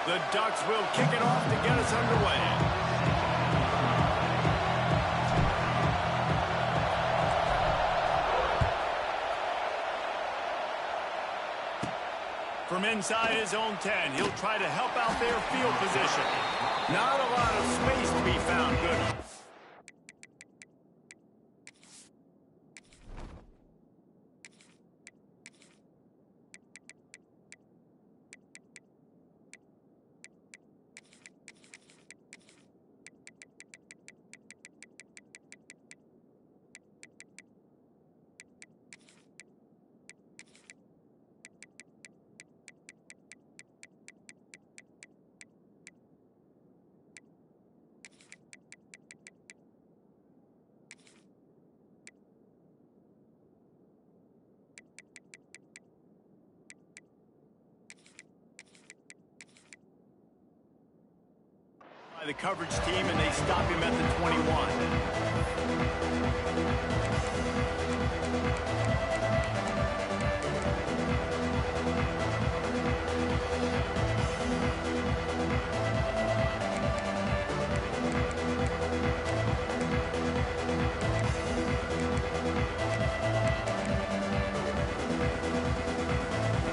The Ducks will kick it off to get us underway. From inside his own 10, he'll try to help out their field position. Not a lot of space to be found good. The coverage team, and they stop him at the 21.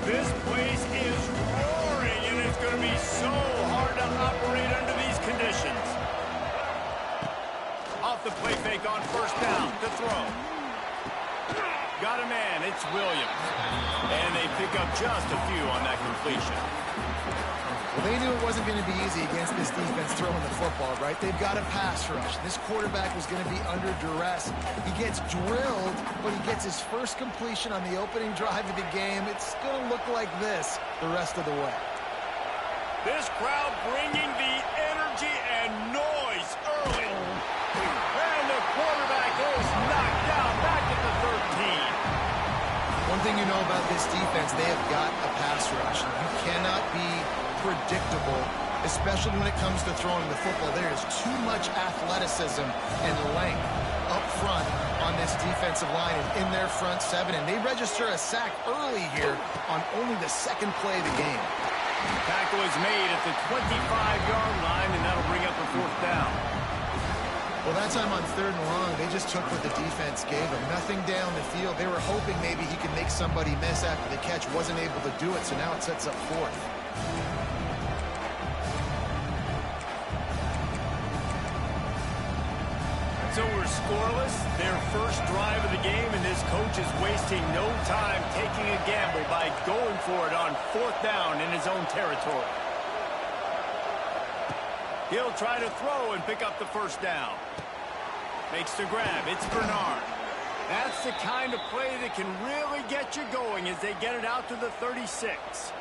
This place is roaring, and it's going to be so hard to operate under these conditions. Off the play fake on first down to throw. Got a man, it's Williams. And they pick up just a few on that completion. Well, they knew it wasn't going to be easy against this defense throwing the football, right? They've got a pass rush. This quarterback was going to be under duress. He gets drilled, but he gets his first completion on the opening drive of the game. It's going to look like this the rest of the way. This crowd bringing the energy and noise early. And the quarterback is knocked down back at the 13. One thing you know about this defense, they have got a pass rush. You cannot be predictable, especially when it comes to throwing the football. There is too much athleticism and length up front on this defensive line and in their front seven. And they register a sack early here on only the second play of the game. Tackle is made at the 25-yard line, and that'll bring up a fourth down. Well, that time on 3rd and long, they just took what the defense gave them. Nothing down the field. They were hoping maybe he could make somebody miss after the catch. Wasn't able to do it, so now it sets up 4th. So we're scoreless, their first drive of the game, and this coach is wasting no time taking a gamble by going for it on 4th down in his own territory. He'll try to throw and pick up the first down. Makes the grab, it's Bernard. That's the kind of play that can really get you going as they get it out to the 36.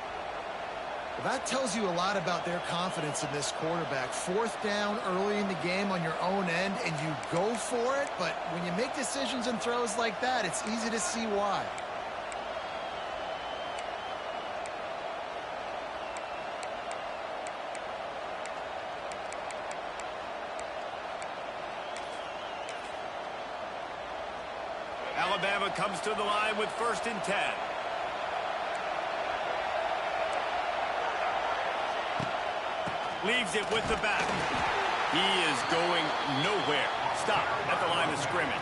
Well, that tells you a lot about their confidence in this quarterback. 4th down early in the game on your own end, and you go for it, but when you make decisions and throws like that, it's easy to see why. Alabama comes to the line with 1st and 10. Leaves it with the back. He is going nowhere. Stop at the line of scrimmage.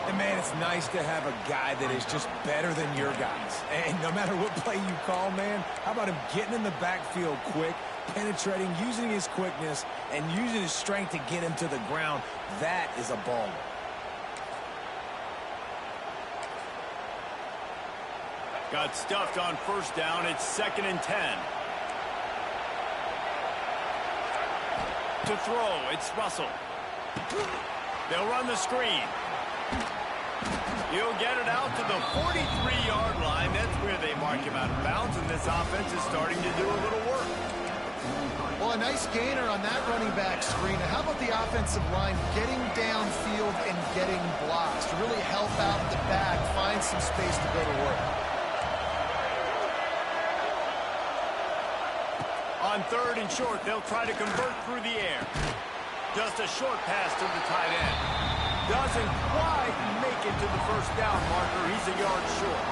And, man, it's nice to have a guy that is just better than your guys. And no matter what play you call, man, how about him getting in the backfield quick, penetrating, using his quickness, and using his strength to get him to the ground? That is a baller. Got stuffed on 1st down. It's 2nd and 10. To throw, it's Russell. They'll run the screen. He'll get it out to the 43-yard line. That's where they mark him out of bounds, and this offense is starting to do a little work. Well, a nice gainer on that running back screen. And how about the offensive line getting downfield and getting blocks to really help out the back, find some space to go to work? On 3rd and short, they'll try to convert through the air. Just a short pass to the tight end. Doesn't quite make it to the 1st down marker. He's a yard short.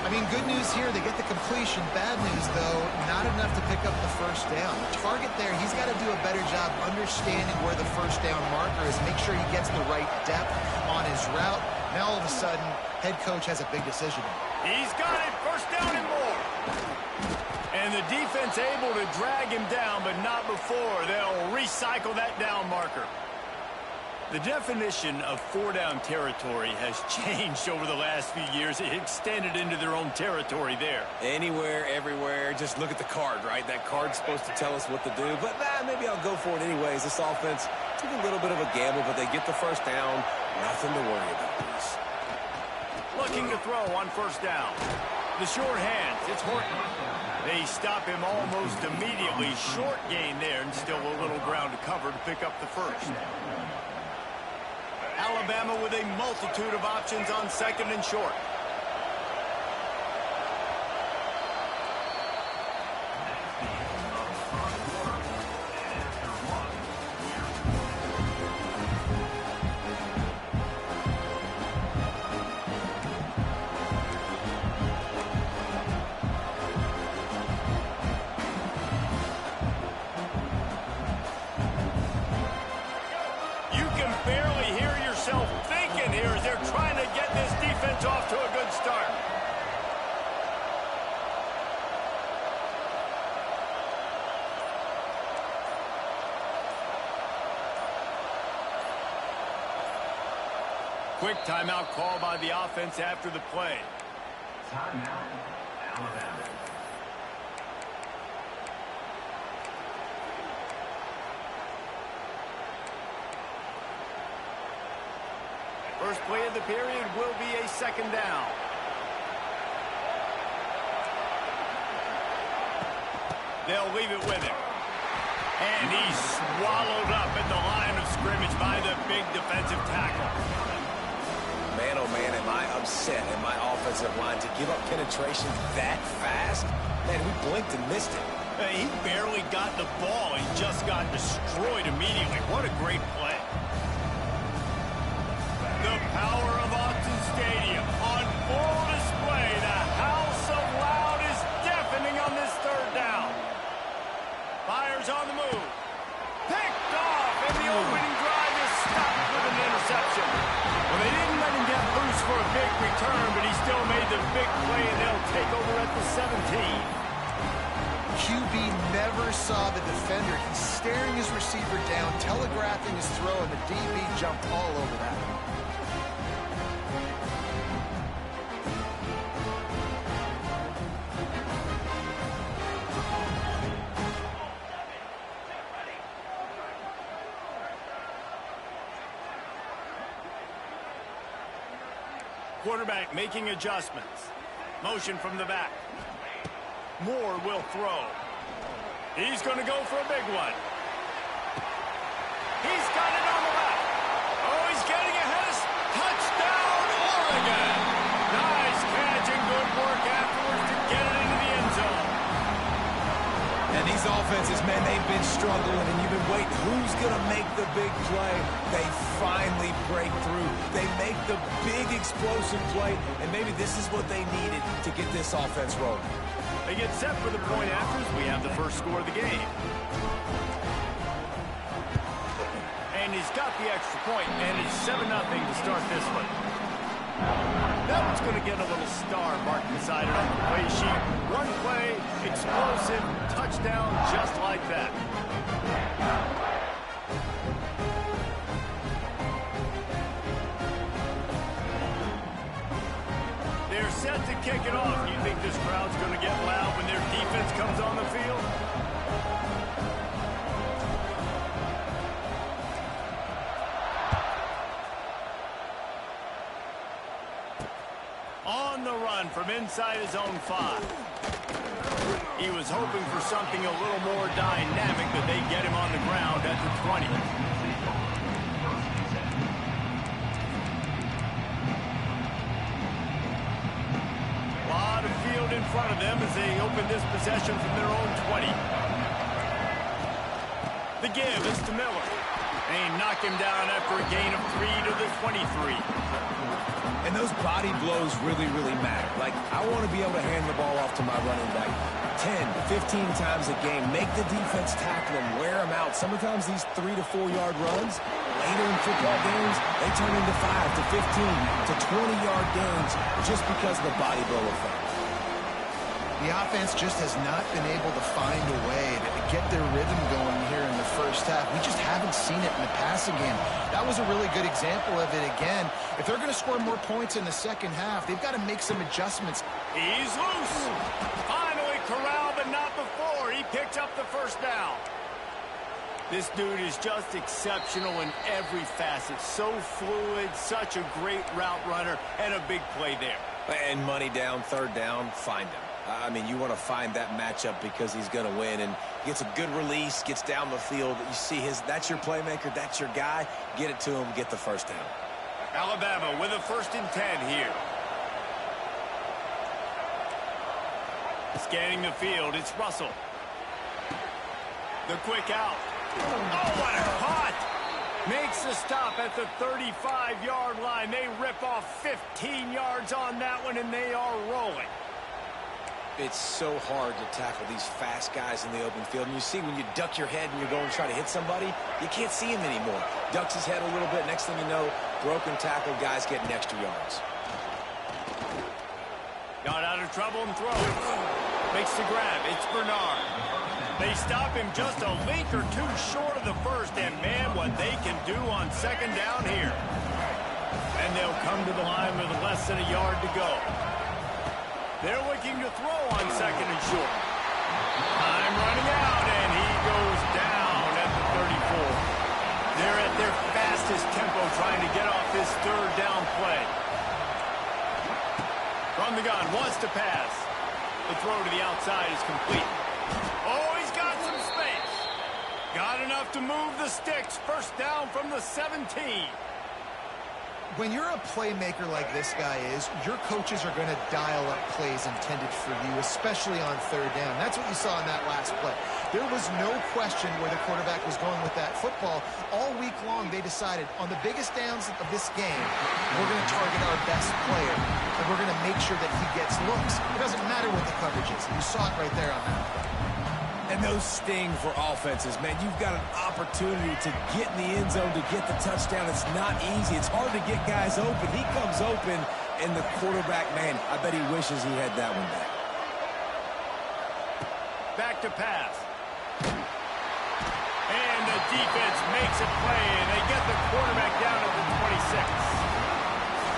I I mean, good news here, they get the completion. Bad news, though, not enough to pick up the first down. The target there, he's got to do a better job understanding where the first down marker is, make sure he gets the right depth on his route. Now, all of a sudden, head coach has a big decision. He's got it, first down and more. And the defense able to drag him down, but not before. They'll recycle that down marker. The definition of four-down territory has changed over the last few years. It extended into their own territory there. Anywhere, everywhere. Just look at the card, right? That card's supposed to tell us what to do. But maybe I'll go for it anyways. This offense took a little bit of a gamble, but they get the first down. Nothing to worry about, Bruce. Looking to throw on first down. The short hands. It's Horton. They stop him almost immediately. Short gain there, and still a little ground to cover to pick up the first. Alabama with a multitude of options on second and short. Off to a good start. Quick timeout call by the offense after the play. Timeout, Alabama. First play of the period will be a second down. They'll leave it with him. And he's swallowed up at the line of scrimmage by the big defensive tackle. Man, oh man, am I upset at my offensive line to give up penetration that fast? Man, we blinked and missed it. He barely got the ball. He just got destroyed immediately. What a great play. The power of Autzen Stadium on full display. The house of loud is deafening on this third down. Fires on the move. Picked off, and the opening drive is stopped with an interception. Well, they didn't let him get loose for a big return, but he still made the big play, and they'll take over at the 17. QB never saw the defender. He's staring his receiver down, telegraphing his throw, and the DB jumped all over that. Quarterback making adjustments. Motion from the back. Moore will throw. He's going to go for a big one. He's got it on the left. Oh, he's getting ahead. Touchdown, Oregon. Nice catch and good work afterwards to get it into the end zone. And these offenses, man, they've been struggling, and you've been waiting. Who's going to make the big play? They finally break through. They make the big explosive play, and maybe this is what they needed to get this offense rolling. They get set for the point after as we have the first score of the game. And he's got the extra point, and it's 7-0 to start this one. That one's going to get a little star marked beside it on the play sheet. One play, explosive, touchdown, just like that. They're set to kick it off. You think this crowd's going to get loud when their defense comes on the field? On the run from inside his own 5. He was hoping for something a little more dynamic, but they get him on the ground at the 20. In front of them as they open this possession from their own 20. The give is to Miller. They knock him down after a gain of 3 to the 23. And those body blows really, really matter. Like, I want to be able to hand the ball off to my running back 10, 15 times a game. Make the defense tackle them, wear them out. Sometimes these 3 to 4 yard runs, later in football games, they turn into 5 to 15 to 20-yard gains just because of the body blow effect. The offense just has not been able to find a way to get their rhythm going here in the first half. We just haven't seen it in the passing game. That was a really good example of it again. If they're going to score more points in the second half, they've got to make some adjustments. He's loose. Finally corralled, but not before. He picked up the first down. This dude is just exceptional in every facet. So fluid, such a great route runner, and a big play there. And money down, third down, find him. I mean, you want to find that matchup because he's going to win, and gets a good release, gets down the field. You see that's your playmaker, that's your guy. Get it to him, get the first down. Alabama with a 1st and 10 here. Scanning the field, it's Russell. The quick out. Oh, what a hot! Makes the stop at the 35-yard line. They rip off 15 yards on that one, and they are rolling. It's so hard to tackle these fast guys in the open field. And you see when you duck your head and you're going to try to hit somebody, you can't see him anymore. Ducks his head a little bit. Next thing you know, broken tackle, guys getting extra yards. Got out of trouble and throws. Makes the grab. It's Bernard. They stop him just a link or two short of the first. And, man, what they can do on second down here. And they'll come to the line with less than a yard to go. They're looking to throw on second and short. Time running out, and he goes down at the 34. They're at their fastest tempo trying to get off this third down play. From the gun, wants to pass. The throw to the outside is complete. Oh, he's got some space. Got enough to move the sticks. First down from the 17. When you're a playmaker like this guy is, your coaches are going to dial up plays intended for you, especially on third down. That's what you saw in that last play. There was no question where the quarterback was going with that football. All week long, they decided on the biggest downs of this game, we're going to target our best player, and we're going to make sure that he gets looks. It doesn't matter what the coverage is. You saw it right there on that play. And those sting for offenses, man. You've got an opportunity to get in the end zone to get the touchdown. It's not easy. It's hard to get guys open. He comes open, and the quarterback, man, I bet he wishes he had that one back. Back to pass. And the defense makes a play, and they get the quarterback down at the 26.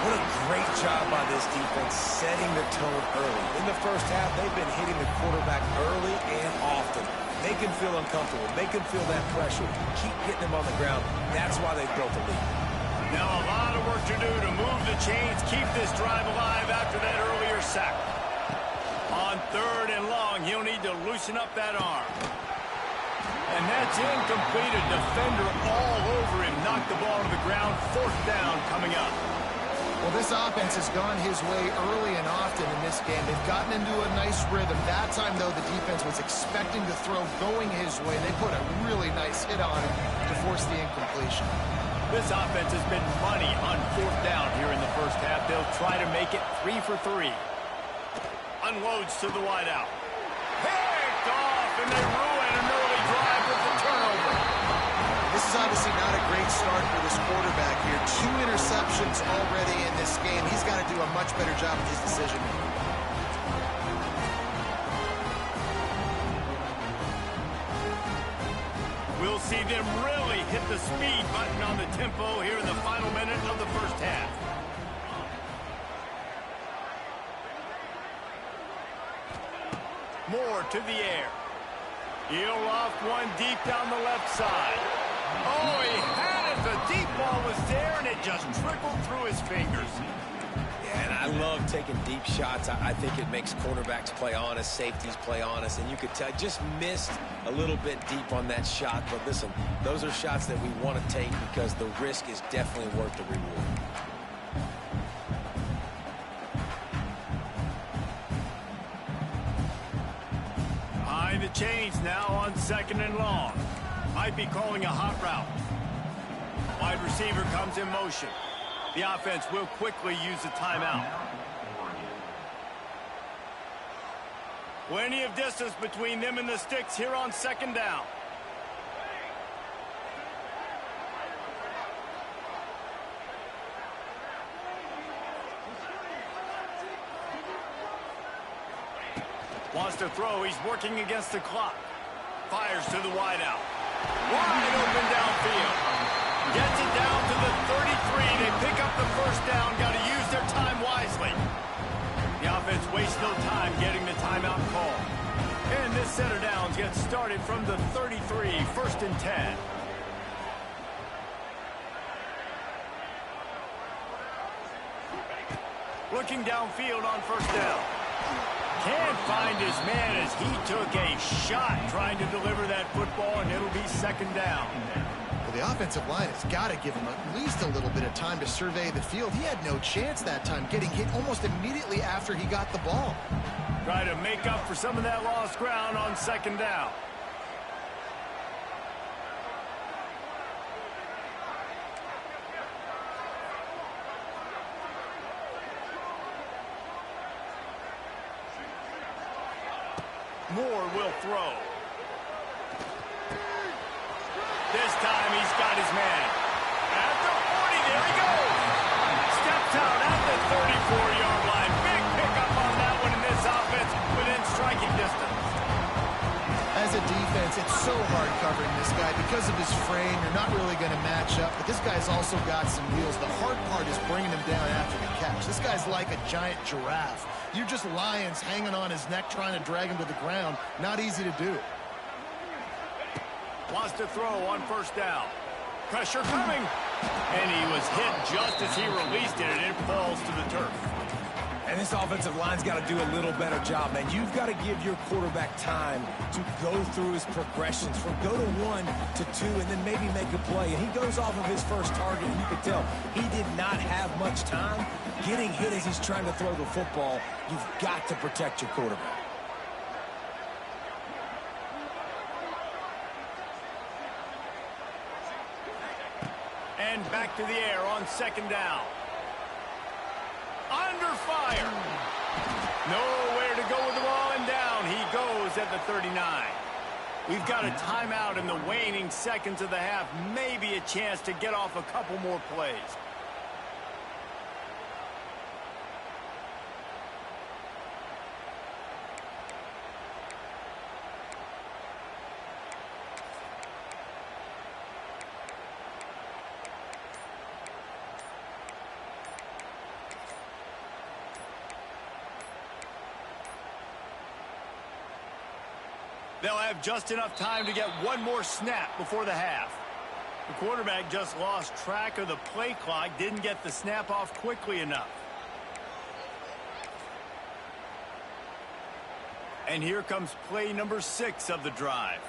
What a great job by this defense setting the tone early. In the first half, they've been hitting the quarterback early and often. Make him feel uncomfortable. Make him feel that pressure. Keep getting him on the ground. That's why they've built a lead. Now a lot of work to do to move the chains, keep this drive alive after that earlier sack. On third and long, he'll need to loosen up that arm. And that's incomplete. A defender all over him. Knocked the ball to the ground. Fourth down coming up. Well, this offense has gone his way early and often in this game. They've gotten into a nice rhythm. That time, though, the defense was expecting the throw going his way. They put a really nice hit on him to force the incompletion. This offense has been money on fourth down here in the first half. They'll try to make it 3 for 3. Unloads to the wideout. Picked off, and they ruin an early drive with the turnover. This is obviously not a great start for this quarterback here. 2 interceptions already in this game. He's got to do a much better job with his decision-making. We'll see them really hit the speed button on the tempo here in the final minute of the first half. Moore to the air. He'll loft one deep down the left side. Oh, he had it. The deep ball was there, and it just trickled through his fingers. Yeah, and I love taking deep shots. I think it makes quarterbacks play honest, safeties play honest, and you could tell just missed a little bit deep on that shot. But listen, those are shots that we want to take because the risk is definitely worth the reward. Behind the chains now on second and long. Might be calling a hot route. Wide receiver comes in motion. The offense will quickly use a timeout. Plenty of distance between them and the sticks here on second down. Wants to throw. He's working against the clock. Fires to the wideout. Wide open downfield. Gets it down to the 33. They pick up the first down. Got to use their time wisely. The offense wastes no time getting the timeout call. And this set of downs gets started from the 33, first and 10. Looking downfield on first down. Can't find his man as he took a shot trying to deliver that football, and it'll be second down. Well, the offensive line has got to give him at least a little bit of time to survey the field. He had no chance that time, getting hit almost immediately after he got the ball. Try to make up for some of that lost ground on second down. Moore will throw. This time he's got his man. At the 40, there he goes. Stepped out at the 34-yard line. Big pickup on that one in this offense within striking distance. As a defense, it's so hard covering this guy because of his frame. You're not really going to match up, but this guy's also got some wheels. The hard part is bringing him down after the catch. This guy's like a giant giraffe. You're just lions hanging on his neck trying to drag him to the ground. Not easy to do. Wants to throw on first down. Pressure coming. And he was hit just as he released it, and it falls to the turf. And this offensive line's got to do a little better job, man. You've got to give your quarterback time to go through his progressions from go to 1 to 2 and then maybe make a play. And he goes off of his first target, and you can tell he did not have much time. Getting hit as he's trying to throw the football, you've got to protect your quarterback. And back to the air on second down. Under fire. Nowhere to go with the ball, and down he goes at the 39. We've got a timeout in the waning seconds of the half. Maybe a chance to get off a couple more plays. They'll have just enough time to get one more snap before the half. The quarterback just lost track of the play clock, didn't get the snap off quickly enough. And here comes play number 6 of the drive.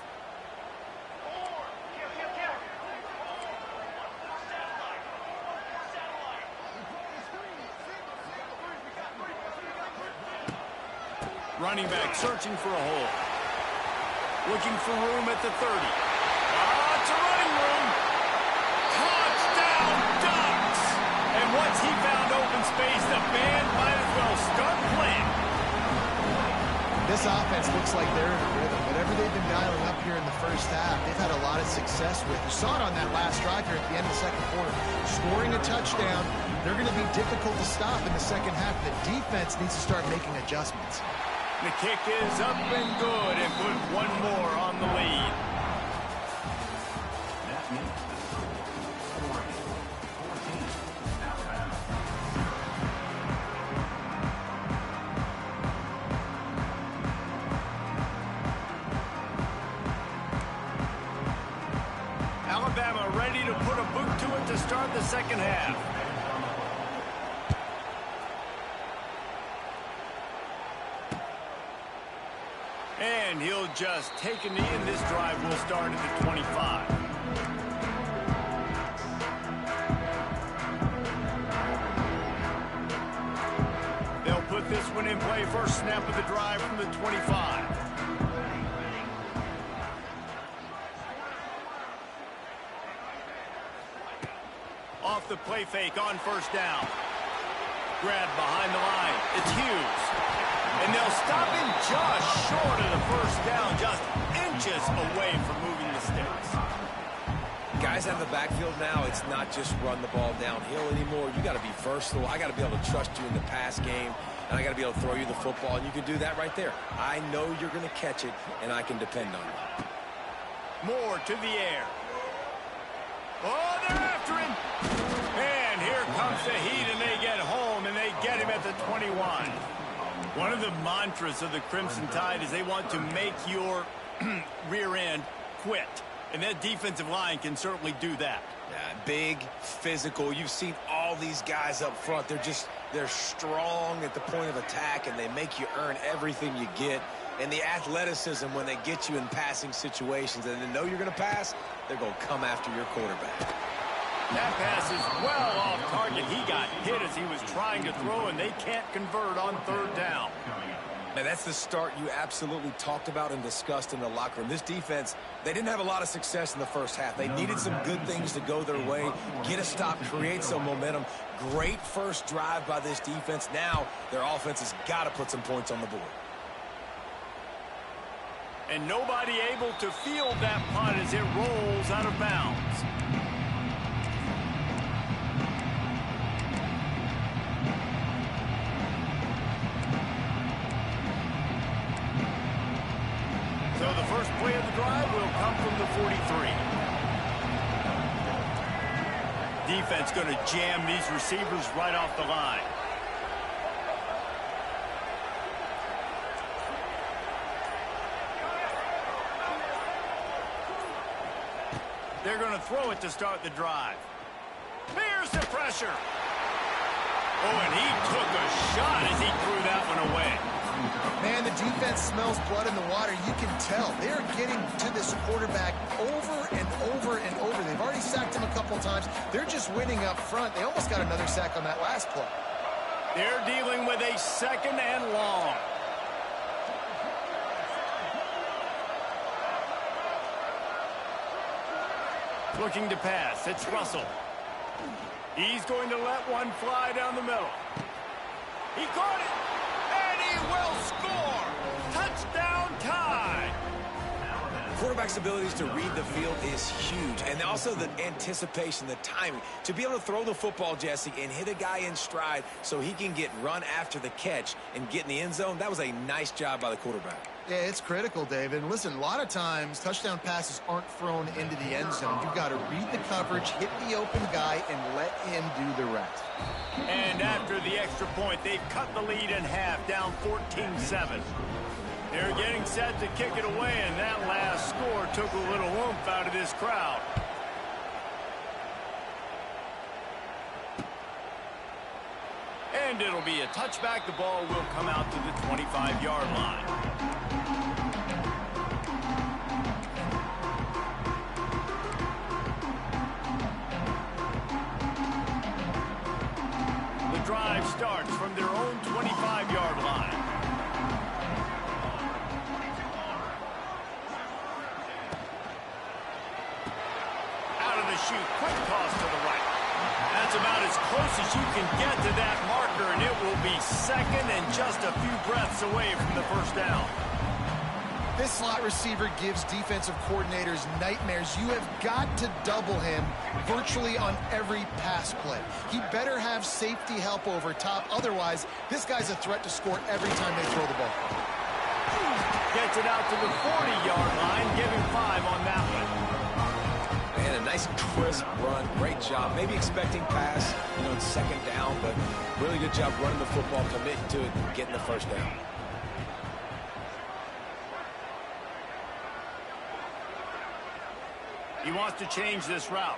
Running back searching for a hole. Looking for room at the 30. It's a running room. Touchdown, Ducks! And once he found open space, the band might as well start playing. This offense looks like they're in a rhythm. Whatever they've been dialing up here in the first half, they've had a lot of success with. You saw it on that last drive here at the end of the second quarter. Scoring a touchdown, they're going to be difficult to stop in the second half. The defense needs to start making adjustments. The kick is up and good, and put one more on the lead. That means 14 Alabama ready to put a boot to it to start the second half. And he'll just take a knee, and this drive will start at the 25. They'll put this one in play. First snap of the drive from the 25. Off the play fake on first down. Grab behind the line. It's Hughes. And they'll stop him just short of the first down, just inches away from moving the sticks. Guys out of the backfield now, it's not just run the ball downhill anymore. You got to be versatile. I got to be able to trust you in the pass game, and I got to be able to throw you the football, and you can do that right there. I know you're going to catch it, and I can depend on you. Moore to the air. Oh, they're after him. And here comes the heat, and they get home, and they get him at the 21. One of the mantras of the Crimson Tide is they want to make your rear end quit. And that defensive line can certainly do that. Yeah, big, physical. You've seen all these guys up front. They're strong at the point of attack, and they make you earn everything you get. And the athleticism when they get you in passing situations and they know you're going to pass, they're going to come after your quarterback. That pass is well off target. He got hit as he was trying to throw, and they can't convert on third down. Man, that's the start you absolutely talked about and discussed in the locker room. This defense, they didn't have a lot of success in the first half. They needed some good things to go their way, get a stop, create some momentum. Great first drive by this defense. Now their offense has got to put some points on the board. And nobody able to field that punt as it rolls out of bounds. So the first play of the drive will come from the 43. Defense going to jam these receivers right off the line. They're going to throw it to start the drive. Here's the pressure. Oh, and he took a shot as he threw that one away. Man, the defense smells blood in the water. You can tell. They're getting to this quarterback over and over and over. They've already sacked him a couple times. They're just winning up front. They almost got another sack on that last play. They're dealing with a second and long. Looking to pass. It's Russell. He's going to let one fly down the middle. He caught it. And he will score. Touchdown tie. Quarterback's abilities to read the field is huge. And also the anticipation, the timing. To be able to throw the football, Jesse, and hit a guy in stride so he can get run after the catch and get in the end zone, that was a nice job by the quarterback. Yeah, it's critical, David. And listen, a lot of times touchdown passes aren't thrown into the end zone. You've got to read the coverage, hit the open guy, and let him do the rest. And after the extra point, they've cut the lead in half, down 14-7. They're getting set to kick it away, and that last score took a little oomph out of this crowd. And it'll be a touchback. The ball will come out to the 25-yard line. The drive starts from their own 25-yard line. Out of the chute, quick toss to the right. That's about as close as you can get to that marker, and it will be second and just a few breaths away from the first down. This slot receiver gives defensive coordinators nightmares. You have got to double him virtually on every pass play. He better have safety help over top. Otherwise, this guy's a threat to score every time they throw the ball. Gets it out to the 40-yard line, giving 5 on that one. And a nice crisp run. Great job. Maybe expecting pass, in second down, but really good job running the football, committing to it, and getting the first down. He wants to change this route.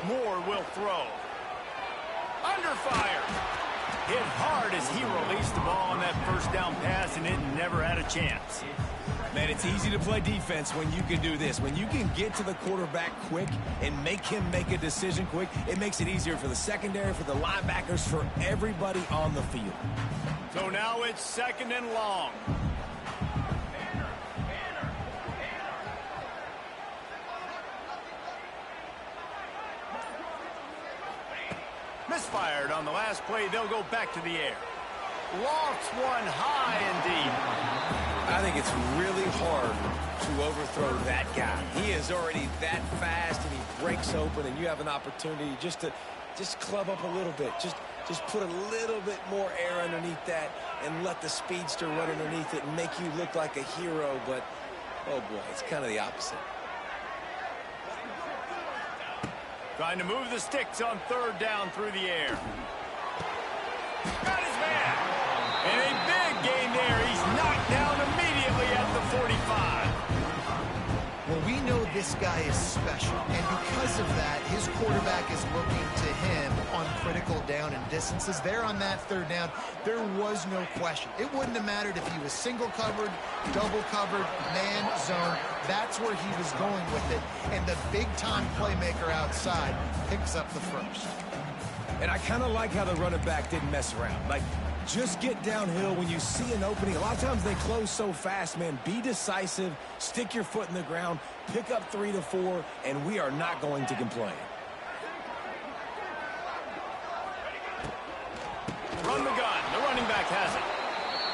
Moore will throw. Under fire. Hit hard as he released the ball on that first down pass, and it never had a chance. Man, it's easy to play defense when you can do this. When you can get to the quarterback quick and make him make a decision quick, it makes it easier for the secondary, for the linebackers, for everybody on the field. So now it's second and long. Misfired on the last play. They'll go back to the air. Lofts one high and deep. I think it's really hard to overthrow that guy. He is already that fast, and he breaks open, and you have an opportunity just to club up a little bit. Just put a little bit more air underneath that and let the speedster run underneath it and make you look like a hero. But, oh, boy, it's kind of the opposite. Trying to move the sticks on third down through the air. Got his man. And a big gain there. He's knocked down immediately at the 45. Well, we know this guy is special, and because of that, his quarterback is looking to him on critical down and distances. There on that third down, there was no question. It wouldn't have mattered if he was single covered, double covered, man zone. That's where he was going with it, and the big-time playmaker outside picks up the first. And I kind of like how the running back didn't mess around. Like, just get downhill when you see an opening. A lot of times they close so fast, man. Be decisive, stick your foot in the ground, pick up 3 to 4, and we are not going to complain. Run the gun. The running back has it.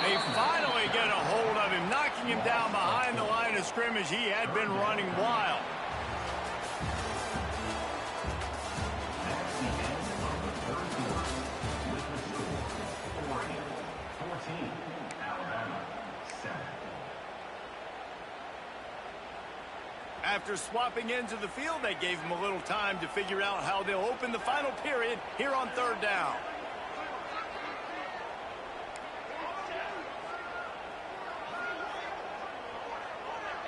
They finally get a hold of him, knocking him down behind the line of scrimmage. He had been running wild. After swapping ends of the field, they gave him a little time to figure out how they'll open the final period here on third down.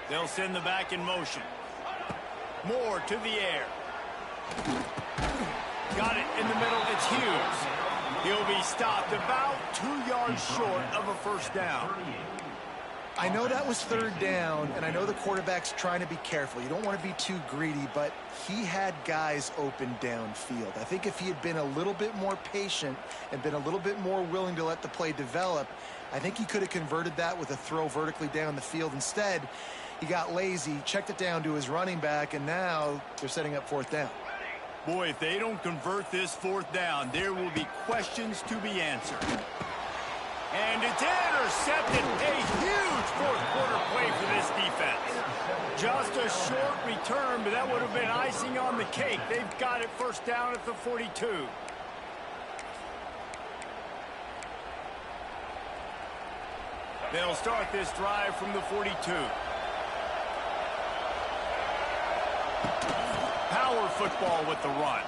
They'll send the back in motion. Moore to the air. Got it in the middle. It's Hughes. He'll be stopped about 2 yards short of a first down. I know that was third down, and I know the quarterback's trying to be careful. You don't want to be too greedy, but he had guys open downfield. I think if he had been a little bit more patient and been a little bit more willing to let the play develop, I think he could have converted that with a throw vertically down the field. Instead, he got lazy, checked it down to his running back, and now they're setting up fourth down. Boy, if they don't convert this fourth down, there will be questions to be answered. And it's intercepted. A huge fourth-quarter play for this defense. Just a short return, but that would have been icing on the cake. They've got it first down at the 42. They'll start this drive from the 42. Power football with the run.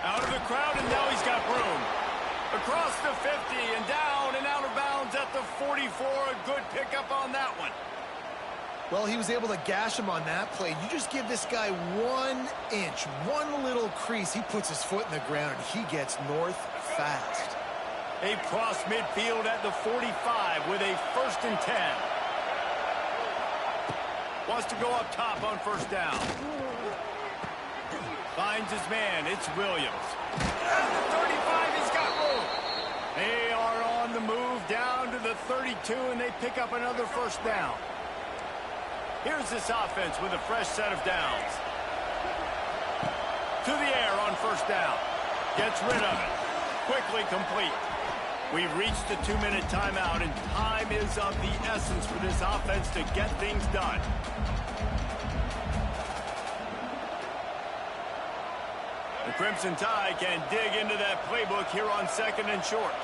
Out of the crowd, and now he's got room. Across the 50 and down and out of bounds at the 44. A good pickup on that one. Well, he was able to gash him on that play. You just give this guy 1 inch, one little crease. He puts his foot in the ground, and he gets north fast. They cross midfield at the 45 with a 1st and 10. Wants to go up top on first down. Finds his man. It's Williams. At the 35, he's got room. They are on the move down to the 32, and they pick up another first down. Here's this offense with a fresh set of downs. To the air on first down. Gets rid of it. Quickly complete. We've reached the 2-minute timeout, and time is of the essence for this offense to get things done. The Crimson Tide can dig into that playbook here on 2nd and short.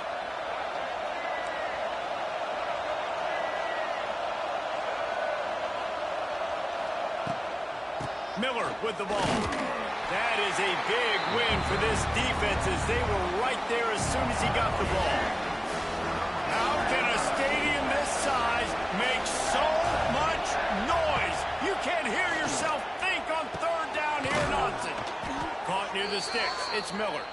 Miller with the ball. That is a big win for this defense as they were right there as soon as he got the ball. How can a stadium this size make so much noise? You can't hear yourself think on third down here, Notson. Caught near the sticks. It's Miller.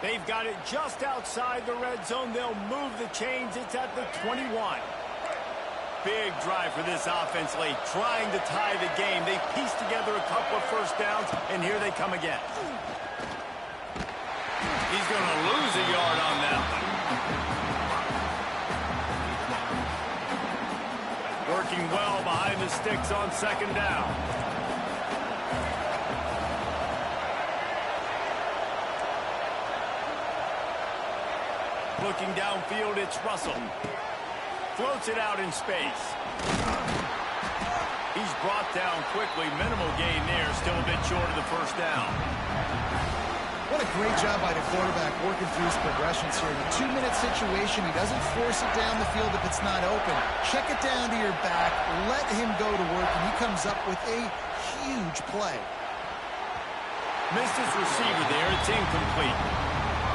They've got it just outside the red zone. They'll move the chains. It's at the 21. Big drive for this offense late, trying to tie the game. They pieced together a couple of first downs, and here they come again. He's going to lose a yard on that one. Working well behind the sticks on 2nd down. Looking downfield, it's Russell. Floats it out in space. He's brought down quickly. Minimal gain there. Still a bit short of the first down. What a great job by the quarterback working through his progressions here. In a 2-minute situation, he doesn't force it down the field if it's not open. Check it down to your back, let him go to work, and he comes up with a huge play. Missed his receiver there. It's incomplete.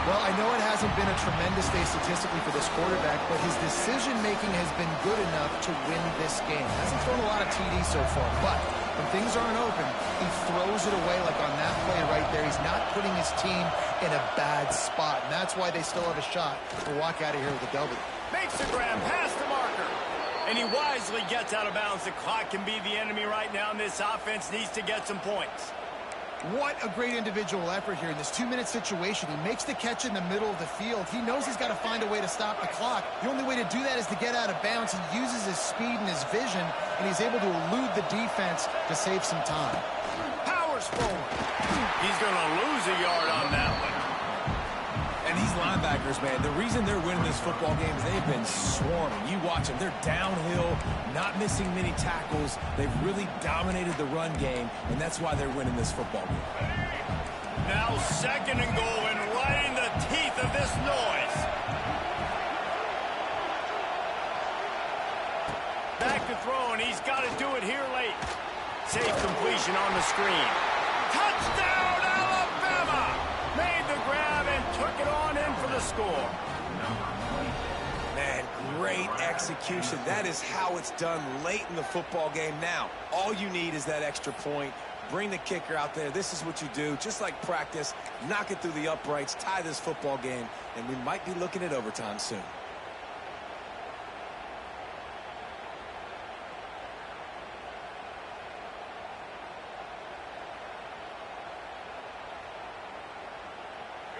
Well, I know it hasn't been a tremendous day statistically for this quarterback, but his decision-making has been good enough to win this game. Hasn't thrown a lot of TDs so far, but when things aren't open, he throws it away like on that play right there. He's not putting his team in a bad spot, and that's why they still have a shot to walk out of here with a W. Makes the grab past the marker. And he wisely gets out of bounds. The clock can be the enemy right now, and this offense needs to get some points. What a great individual effort here in this 2-minute situation. He makes the catch in the middle of the field. He knows he's got to find a way to stop the clock. The only way to do that is to get out of bounds. He uses his speed and his vision, and he's able to elude the defense to save some time. Powers forward. He's going to lose a yard on that one. And these linebackers, man, the reason they're winning this football game is they've been swarming. You watch them. They're downhill, not missing many tackles. They've really dominated the run game, and that's why they're winning this football game. Now 2nd and goal, and right in the teeth of this noise. Back to throw, and he's got to do it here late. Safe completion on the screen. Touchdown, Alabama! Made the grab and took it on in for the score. Man, great execution. That is how it's done late in the football game. Now, all you need is that extra point. Bring the kicker out there. This is what you do. Just like practice, knock it through the uprights, tie this football game, and we might be looking at overtime soon.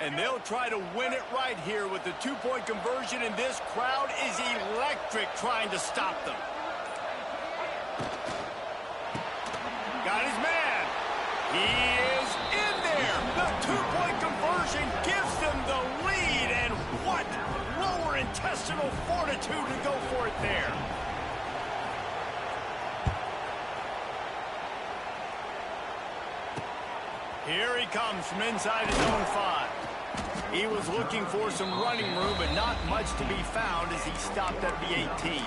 And they'll try to win it right here with the 2-point conversion, and this crowd is electric trying to stop them. Got his man. He is in there. The 2-point conversion gives them the lead, and what lower intestinal fortitude to go for it there. Here he comes from inside his own 5. He was looking for some running room, but not much to be found as he stopped at the 18.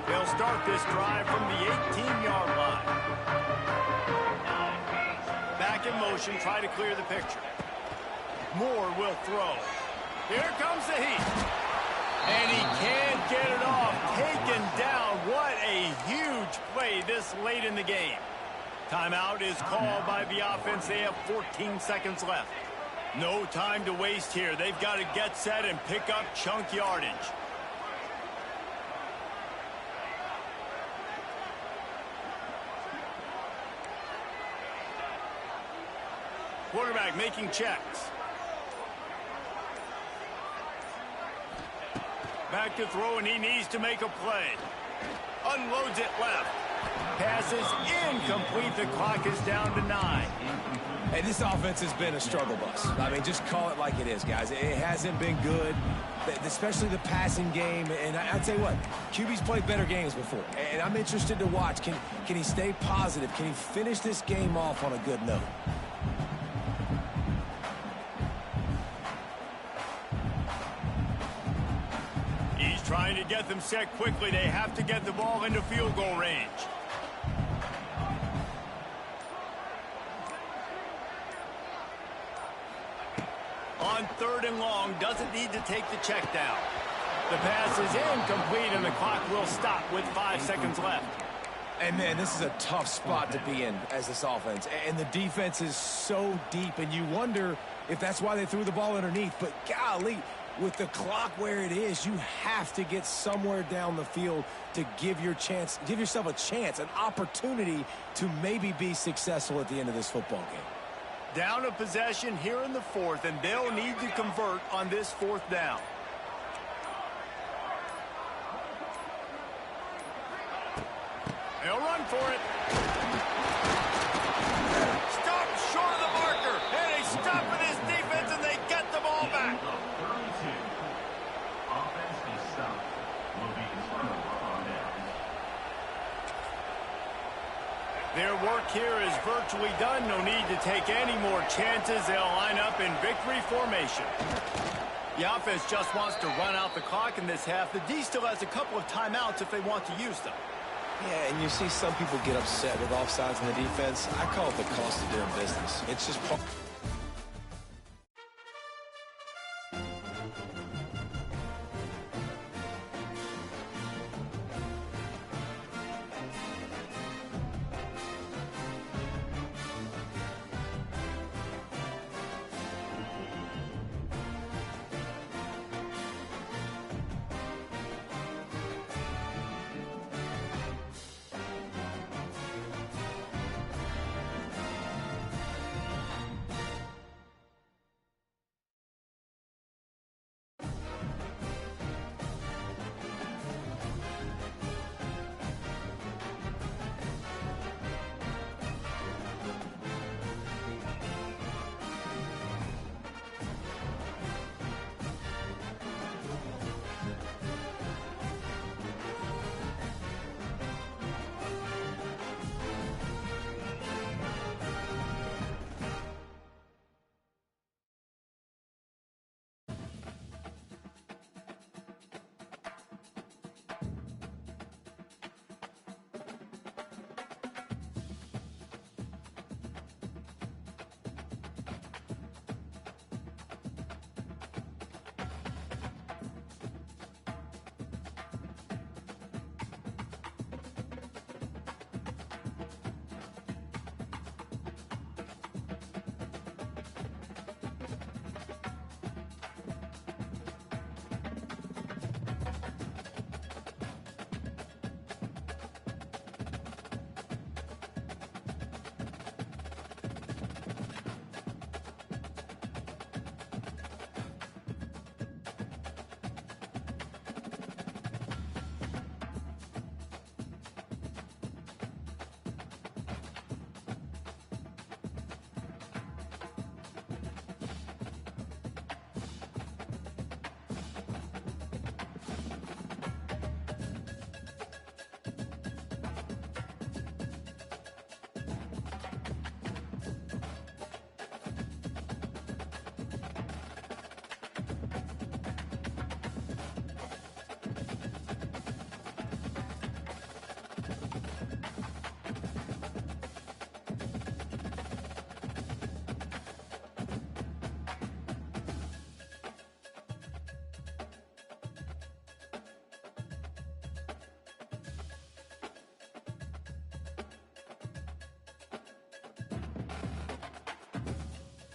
They'll start this drive from the 18-yard line. Back in motion, try to clear the picture. Moore will throw. Here comes the heat. And he can't get it off. Taken down. What a huge play this late in the game. Timeout is called by the offense. They have 14 seconds left. No time to waste here. They've got to get set and pick up chunk yardage. Quarterback making checks. Back to throw, and he needs to make a play. Unloads it left. Passes incomplete. The clock is down to 9. Hey, this offense has been a struggle bus. I mean, just call it like it is, guys. It hasn't been good, especially the passing game. And I tell you what, QB's played better games before. And I'm interested to watch. Can he stay positive? Can he finish this game off on a good note? Trying to get them set quickly. They have to get the ball into field goal range. On 3rd and long, doesn't need to take the check down. The pass is incomplete, and the clock will stop with 5 seconds left. And, man, this is a tough spot to be in as this offense. And the defense is so deep, and you wonder if that's why they threw the ball underneath. But, golly, with the clock where it is, you have to get somewhere down the field to give yourself a chance, an opportunity to maybe be successful at the end of this football game. Down a possession here in the 4th, and they'll need to convert on this 4th down. They'll run for it. Their work here is virtually done. No need to take any more chances. They'll line up in victory formation. The offense just wants to run out the clock in this half. The D still has a couple of timeouts if they want to use them. Yeah, and you see some people get upset with offsides in the defense. I call it the cost of doing business. It's just part...